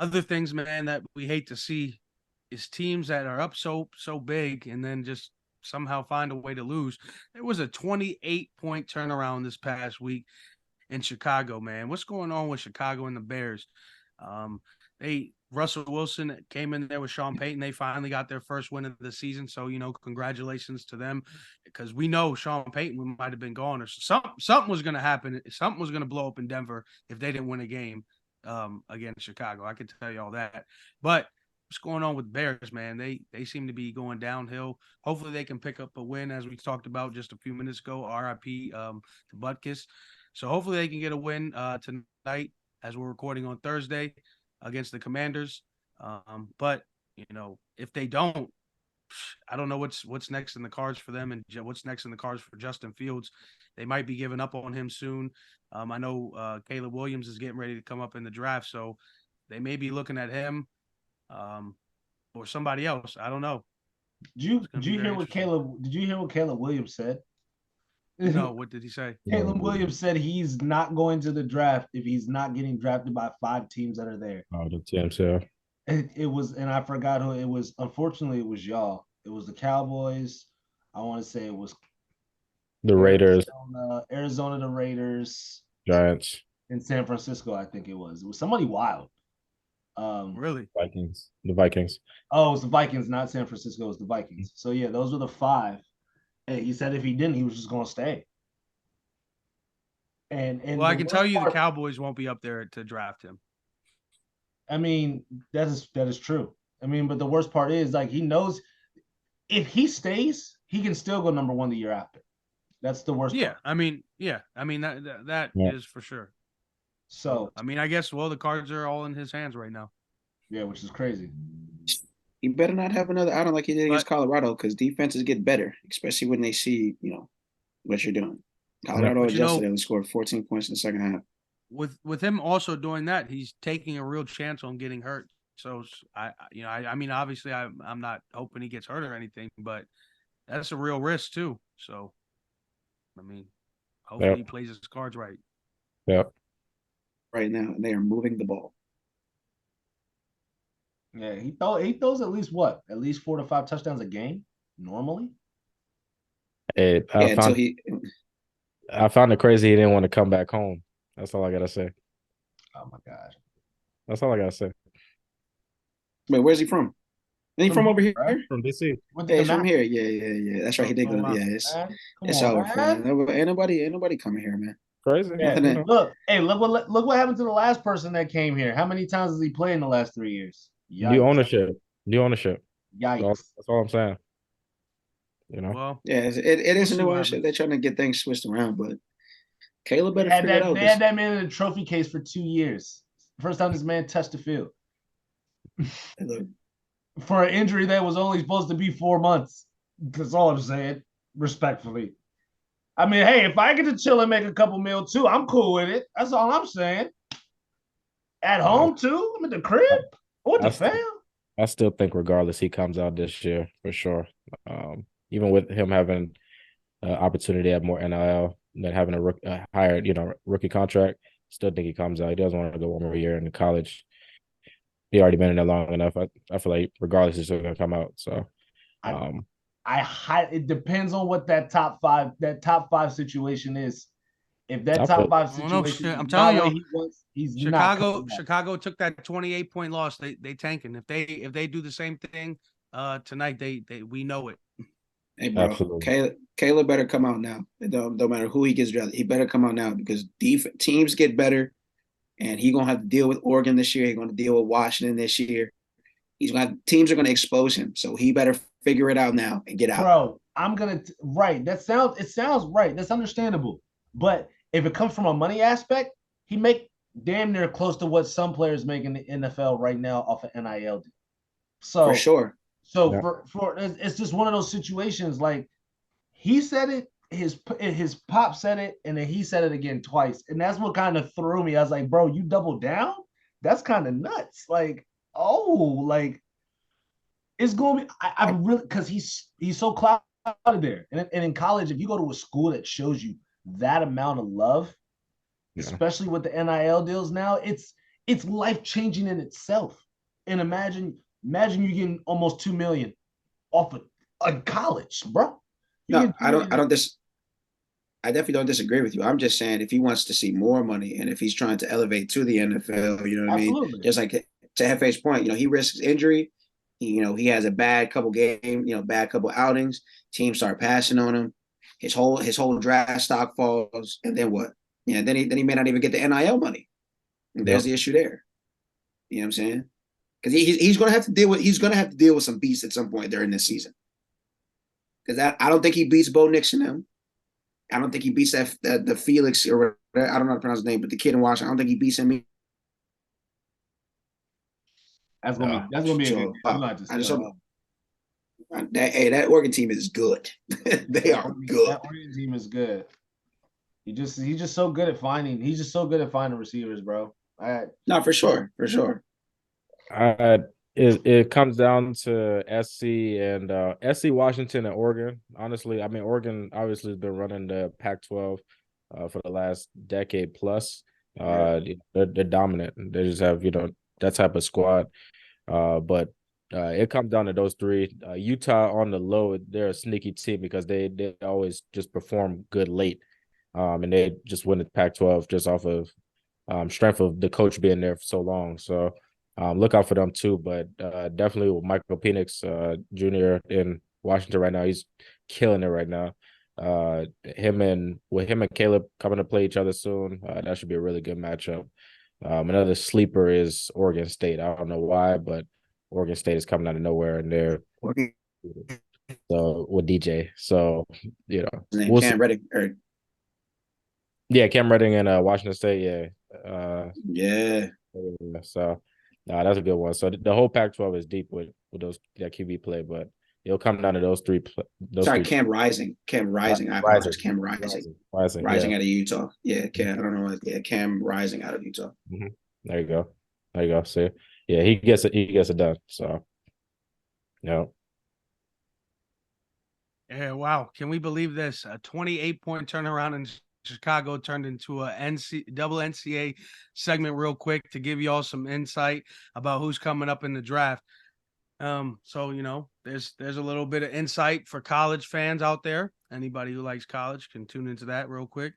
other things, man, that we hate to see is teams that are up so big and then just somehow find a way to lose. There was a 28-point turnaround this past week in Chicago, man. What's going on with Chicago and the Bears? They Russell Wilson came in there with Sean Payton. They finally got their first win of the season. So, congratulations to them, because we know Sean Payton might have been gone, or something was going to happen. Something was going to blow up in Denver if they didn't win a game against Chicago. I could tell you all that. But what's going on with Bears, man? They seem to be going downhill. Hopefully they can pick up a win, as we talked about just a few minutes ago. RIP to Butkus. So hopefully they can get a win tonight, as we're recording on Thursday, against the Commanders. But if they don't, I don't know what's next in the cards for them, and what's next in the cards for Justin Fields. They might be giving up on him soon. I know Caleb Williams is getting ready to come up in the draft, so they may be looking at him or somebody else. I don't know. Did you hear what Caleb Williams said? No, what did he say? Caleb Williams said he's not going to the draft if he's not getting drafted by 5 teams that are there. Oh, the teams, yeah. It was, and I forgot who it was. Unfortunately, it was y'all. It was the Cowboys. I want to say it was The Raiders, Arizona, the Raiders, Giants, in San Francisco. I think it was. It was somebody wild. Really? Vikings, the Vikings. Oh, it was the Vikings, not San Francisco. It was the Vikings. So yeah, those were the 5. And he said if he didn't, he was just going to stay. And well, I can tell you part, the Cowboys won't be up there to draft him. I mean, that is true. I mean, but the worst part is, like, he knows if he stays, he can still go number 1 the year after. That's the worst. Yeah, part. I mean, that is for sure. So I mean, I guess the cards are all in his hands right now. Yeah, which is crazy. He better not have another outing like he did against Colorado, because defenses get better, especially when they see what you're doing. Colorado adjusted and scored 14 points in the second half. With him also doing that, he's taking a real chance on getting hurt. So I mean, obviously, I'm not hoping he gets hurt or anything, but that's a real risk too. So, I mean, hopefully he plays his cards right. Yep. Right now, they are moving the ball. Yeah, he throws at least 4 to 5 touchdowns a game normally. I found it crazy he didn't want to come back home. That's all I gotta say. Oh my God. That's all I gotta say. Wait, where's he from? Is he from over here? Right? From DC. Yeah, he's from here. Yeah. That's right. He did go. Yeah, it's over. Ain't nobody coming here, man. Crazy. Yeah. Look what happened to the last person that came here. How many times has he played in the last 3 years? Yikes. New ownership. Yikes. That's all I'm saying. Well, yeah, it is a new ownership. They're trying to get things switched around, but Caleb better figure it out. They had that man in a trophy case for 2 years. First time this man touched the field. For an injury that was only supposed to be 4 months. That's all I'm saying, respectfully. I mean, hey, if I get to chill and make a couple mil too, I'm cool with it. That's all I'm saying. At home too? I'm in the crib? What the fam? I still think regardless, he comes out this year for sure. Even with him having an opportunity at more NIL than having a higher, rookie contract, still think he comes out. He doesn't want to go 1 more year in college. He already been in there long enough. I feel like regardless, he's still gonna come out. So, it depends on what that top five situation is. If that top 5 situation, I'm telling you, he's Chicago took that 28-point loss. They tanking. If they do the same thing tonight, we know it. Hey, bro, Caleb better come out now. It don't matter who he gets drafted. He better come out now, because teams get better, and he's gonna have to deal with Oregon this year. He's gonna deal with Washington this year. Teams are gonna expose him, so he better figure it out now and get out. Bro, right. It sounds right. That's understandable. But if it comes from a money aspect, he make damn near close to what some players make in the NFL right now off of NIL. So for sure. So for it's just one of those situations. Like, he said it, his pop said it, and then he said it again twice, and that's what kind of threw me. I was like, bro, you doubled down? That's kind of nuts. Like, it's gonna be. I really, because he's so clouded there, and in college, if you go to a school that shows you that amount of love, especially with the NIL deals now, it's life-changing in itself. And imagine you getting almost $2 million off of a college, bro. You No, get $2 million. I definitely don't disagree with you. I'm just saying if he wants to see more money and if he's trying to elevate to the NFL, you know what I mean? Absolutely. Just like to FA's point, he risks injury. He has a bad couple bad couple outings. Teams start passing on him. His whole draft stock falls, and then what? Yeah, then he may not even get the NIL money. And there's the issue there. You know what I'm saying? Because he's going to have to deal with some beasts at some point during this season. Because I don't think he beats Bo Nix and them. I don't think he beats the Felix or I don't know how to pronounce his name, but the kid in Washington. I don't think he beats him. That's gonna be a good game. That Oregon team is good. They are good. That Oregon team is good. He's just so good at finding. He's just so good at finding receivers, bro. No, for sure. It comes down to SC and SC Washington and Oregon. Honestly, I mean Oregon obviously has been running the Pac-12 for the last decade plus. They're dominant. They just have that type of squad. But it comes down to those three. Utah on the low, they're a sneaky team because they always just perform good late. And they just win the Pac-12 just off of strength of the coach being there for so long. So look out for them too. But definitely with Michael Penix Jr. in Washington right now, he's killing it right now. Him and Caleb coming to play each other soon, that should be a really good matchup. Another sleeper is Oregon State. I don't know why, but Oregon State is coming out of nowhere, and they're so with DJ. So we'll Cam Reddick. Yeah, Cam Reddick and Washington State. Yeah. So that's a good one. So the whole Pac-12 is deep with that QB play, but it'll come down to those three. Cam Rising. I apologize. Cam Rising. Rising out of Utah. Yeah, Cam. I don't know. Yeah, Cam Rising out of Utah. Mm-hmm. There you go. See, yeah, he gets it done. So, Yeah, wow. Can we believe this? A 28-point turnaround in Chicago turned into a double NCAA segment real quick to give you all some insight about who's coming up in the draft. So there's a little bit of insight for college fans out there. Anybody who likes college can tune into that real quick.